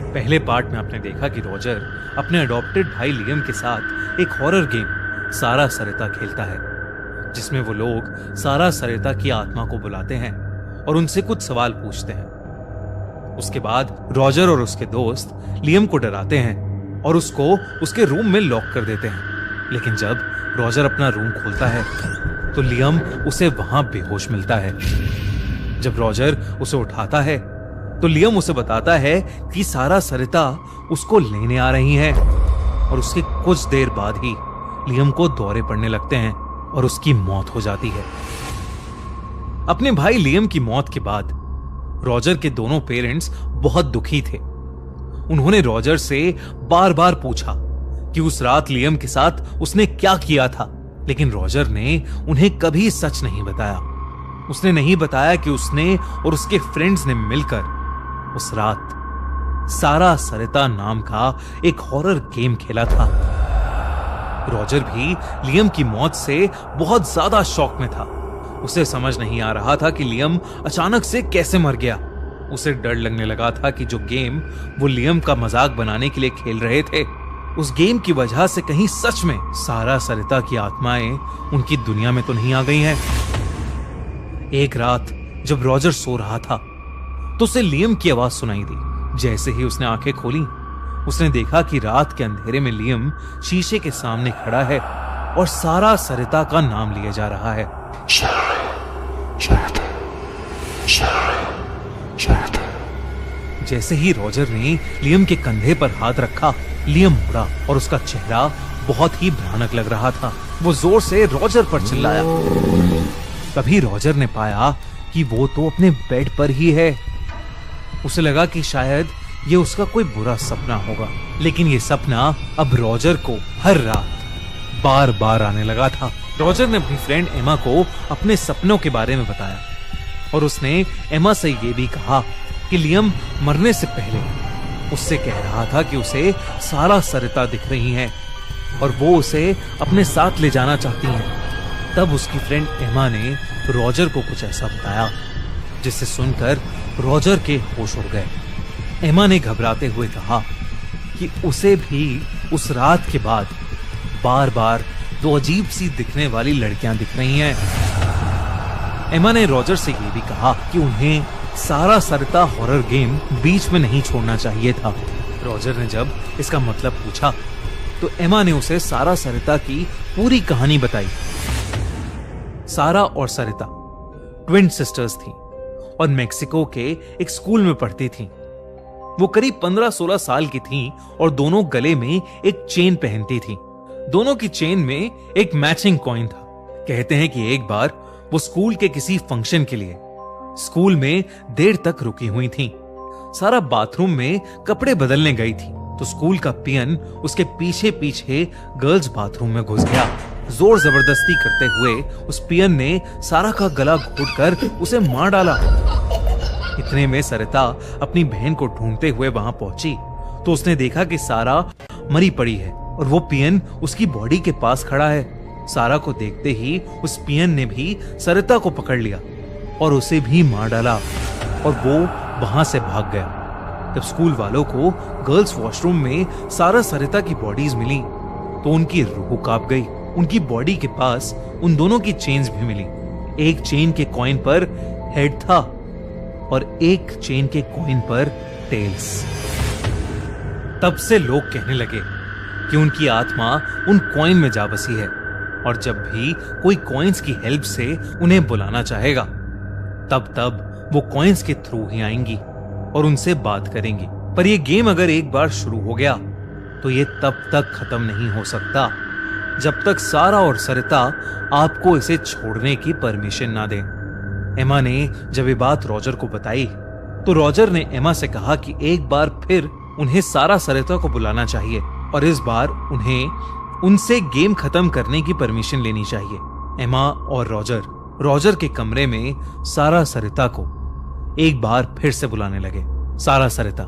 पहले पार्ट में आपने देखा कि रॉजर अपने अडॉप्टेड भाई लियम के साथ एक हॉरर गेम सारा सरिता खेलता है, जिसमें वो लोग सारा सरिता की आत्मा को बुलाते हैं और उनसे कुछ सवाल पूछते हैं। उसके बाद रॉजर और उसके दोस्त लियम को डराते हैं और उसको उसके रूम में लॉक कर देते हैं। लेकिन जब रॉजर अपना रूम खोलता है तो लियम उसे वहां बेहोश मिलता है। जब रॉजर उसे उठाता है तो लियम उसे बताता है कि सारा सरिता उसको लेने आ रही है और उसके कुछ देर बाद ही लियम को दौरे पड़ने लगते हैं और उसकी मौत हो जाती है। अपने भाई लियम की मौत के बाद रॉजर के दोनों पेरेंट्स बहुत दुखी थे। उन्होंने रॉजर से बार बार पूछा कि उस रात लियम के साथ उसने क्या किया था, लेकिन रॉजर ने उन्हें कभी सच नहीं बताया। उसने नहीं बताया कि उसने और उसके फ्रेंड्स ने मिलकर उस रात सारा सरिता नाम का एक हॉरर गेम खेला था। रॉजर भी लियम की मौत से बहुत ज्यादा शॉक में था। उसे समझ नहीं आ रहा था कि लियम अचानक से कैसे मर गया। उसे डर लगने लगा था कि जो गेम वो लियम का मजाक बनाने के लिए खेल रहे थे, उस गेम की वजह से कहीं सच में सारा सरिता की आत्माएं उनकी दुनिया में तो नहीं आ गई हैं। एक रात जब रॉजर सो रहा था तो उसे लियम की आवाज सुनाई दी। जैसे ही उसने आंखें खोली, उसने देखा कि रात के अंधेरे में लियम शीशे के सामने खड़ा है और सारा सरिता का नाम लिया जा रहा है। जैसे ही रॉजर ने लियम के कंधे पर हाथ रखा, लियम मुड़ा और उसका चेहरा बहुत ही भयानक लग रहा था। वो जोर से रॉजर पर चिल्लाया। तभी रॉजर ने पाया कि वो तो अपने बेड पर ही है। उसे लगा कि शायद ये उसका कोई बुरा सपना होगा, लेकिन ये सपना अब रॉजर को हर रात बार बार आने लगा था। रॉजर ने अपनी फ्रेंड एमा को अपने सपनों के बारे में बताया और उसने एमा से ये भी कहा कि लियम मरने से पहले उससे कह रहा था कि उसे सारा सरिता दिख रही है और वो उसे अपने साथ ले जाना चाहती है। तब उसकी फ्रेंड एमा ने रॉजर को कुछ ऐसा बताया जिसे सुनकर रॉजर के होश उड़ गए। एमा ने घबराते हुए कहा कि उसे भी उस रात के बाद बार बार दो अजीब सी दिखने वाली लड़कियां दिख रही हैं। एमा ने रॉजर से ये भी कहा कि उन्हें सारा सरिता हॉरर गेम बीच में नहीं छोड़ना चाहिए था। रॉजर ने जब इसका मतलब पूछा तो एमा ने उसे सारा सरिता की पूरी कहानी बताई। सारा और सरिता ट्विन सिस्टर्स थीं और मेक्सिको के एक स्कूल में पढ़ती थीं। वो करीब 15-16 साल की थीं और दोनों गले में एक चेन पहनती थीं। दोनों की चेन में एक मैचिंग कॉइन था। कहते हैं कि एक बार वो स्कूल के किसी फंक्शन के लिए स्कूल में देर तक रुकी हुई थीं। सारा बाथरूम में कपड़े बदलने गई थी तो स्कूल का पियन उसके पीछे पीछे गर्ल्स बाथरूम में घुस गया। जोर जबरदस्ती करते हुए उस पियन ने सारा का गला घोंटकर उसे मार डाला। इतने में सरिता अपनी बहन को ढूंढते हुए वहां पहुंची तो उसने देखा कि सारा मरी पड़ी है और वो पियन उसकी बॉडी के पास खड़ा है। सारा को देखते ही उस पियन ने भी सरिता को पकड़ लिया और उसे भी मार डाला और वो वहां से भाग गया। जब स्कूल वालों को गर्ल्स वॉशरूम में सारा सरिता की बॉडीज मिली तो उनकी रूह कांप गई। उनकी बॉडी के पास उन दोनों की चेन्स भी मिली। एक चेन के कॉइन पर हेड था और एक चेन के कॉइन पर टेल्स। तब से लोग कहने लगे कि उनकी आत्मा उन कॉइन में जा बसी है और जब भी कोई कॉइन्स की हेल्प से उन्हें बुलाना चाहेगा तब वो कॉइन्स के थ्रू ही आएंगी और उनसे बात करेंगी। पर ये गेम अगर एक बार शुरू हो गया तो ये तब तक खत्म नहीं हो सकता जब तक सारा और सरिता आपको इसे छोड़ने की परमिशन ना दें। एमा ने जब ये बात रॉजर को बताई तो रॉजर ने एमा से कहा कि एक बार फिर उन्हें सारा सरिता को बुलाना चाहिए और इस बार उन्हें उनसे गेम खत्म करने की परमिशन लेनी चाहिए। एमा और रॉजर के कमरे में सारा सरिता को एक बार फिर से बुलाने लगे। सारा सरिता,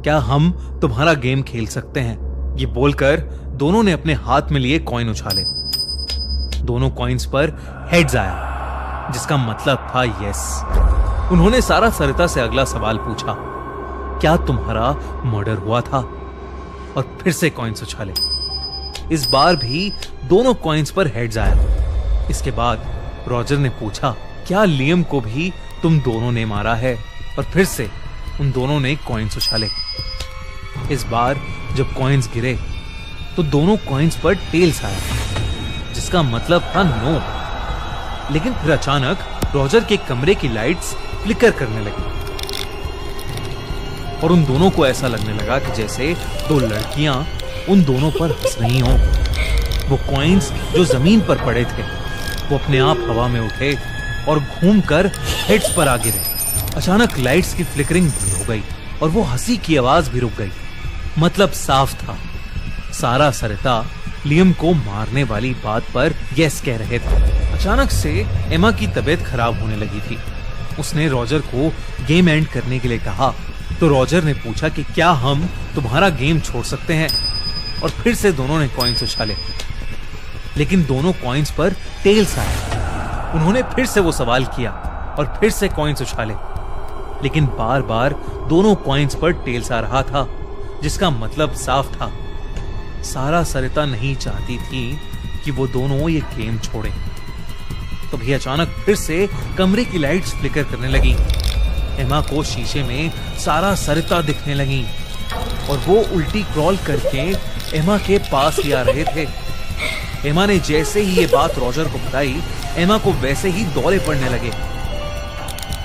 क्या हम तुम्हारा गेम खेल सकते हैं? ये बोलकर दोनों ने अपने हाथ में लिए कॉइन उछाले। दोनों कॉइन्स पर हेड्स आया जिसका मतलब था यस। उन्होंने सारा सरिता से अगला सवाल पूछा क्या तुम्हारा मर्डर हुआ था? और फिर से कॉइन्स उछाले। इस बार भी दोनों कॉइन्स पर हेड्स आया। इसके बाद रॉजर ने पूछा, क्या लियम को भी तुम दोनों ने मारा है? और फिर से उन दोनों ने कॉइन्स उछाले। इस बार जब कॉइन्स गिरे तो दोनों कॉइन्स पर टेल्स आया, जिसका मतलब था नो। लेकिन फिर अचानक रॉजर के कमरे की लाइट्स फ्लिकर करने लगी और उन दोनों को ऐसा लगने लगा कि जैसे दो लड़कियां उन दोनों पर हंस रही हों। वो कॉइन्स जो जमीन पर पड़े थे वो अपने आप हवा में उठे और घूमकर हेड्स पर आ गिरे। अचानक लाइट्स की फ्लिकरिंग बंद हो गई और वो हंसी की आवाज भी रुक गई। मतलब साफ था, सारा सरिता लियम को मारने वाली बात पर यस कह रहे थे। अचानक से एमा की तबीयत खराब होने लगी थी। उसने रॉजर को गेम एंड करने के लिए कहा तो रॉजर ने पूछा कि क्या हम तुम्हारा गेम छोड़ सकते हैं? और फिर से दोनों ने कॉइन्स उछाले, लेकिन दोनों कॉइन्स पर टेल्स आए। उन्होंने फिर से वो सवाल किया और फिर से कॉइन्स उछाले, लेकिन बार बार दोनों कॉइन्स पर टेल्स आ रहा था, जिसका मतलब साफ था, सारा सरिता नहीं चाहती थी कि वो दोनों ये गेम छोड़े। तभी अचानक फिर से कमरे की लाइट्स फ्लिकर करने लगी। एमा को शीशे में सारा सरिता दिखने लगी और वो उल्टी क्रॉल करके एमा के पास ही आ रहे थे। एमा ने जैसे ही ये बात रॉजर को बताई, एमा को वैसे ही दौरे पड़ने लगे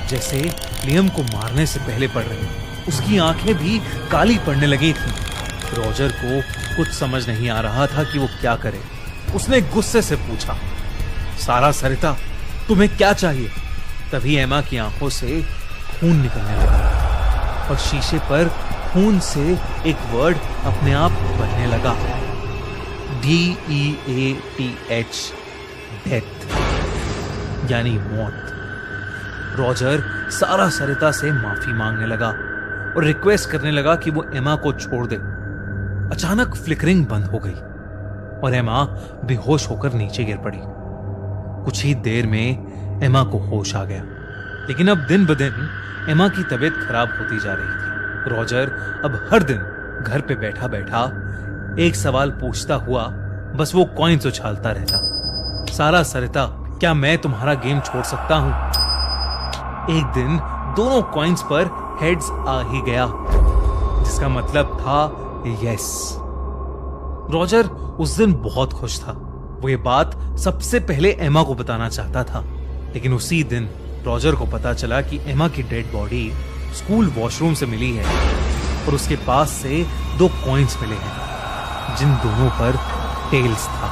जैसे लियम को मारने से पहले पड़ रही। उसकी आंखें भी काली पड़ने लगी थी। रॉजर को कुछ समझ नहीं आ रहा था कि वो क्या करे। उसने गुस्से से पूछा, सारा सरिता तुम्हें क्या चाहिए? तभी एमा की आंखों से खून निकलने लगा और शीशे पर खून से एक वर्ड अपने आप बनने लगा, DEATH, डेथ, यानी मौत। रॉजर सारा सरिता से माफी मांगने लगा और रिक्वेस्ट करने लगा कि वो एमा को छोड़ दे। अचानक फ्लिकरिंग बंद हो गई और एमा बेहोश होकर नीचे गिर पड़ी। कुछ ही देर में एमा को होश आ गया, लेकिन अब दिन ब दिन एमा की तबीयत खराब होती जा रही थी। रॉजर अब हर दिन घर पे बैठा बैठा एक सवाल पूछता हुआ बस वो कॉइन्स उछालता रहता, सारा सरिता क्या मैं तुम्हारा गेम छोड़ सकता हूं? एक दिन दोनों कॉइन्स पर हेड्स आ ही गया, जिसका मतलब था यस। रॉजर उस दिन बहुत खुश था। वो ये बात सबसे पहले एमा को बताना चाहता था, लेकिन उसी दिन रॉजर को पता चला कि एमा की डेड बॉडी स्कूल वॉशरूम से मिली है और उसके पास से 2 कॉइन्स मिले हैं, जिन दोनों पर टेल्स था।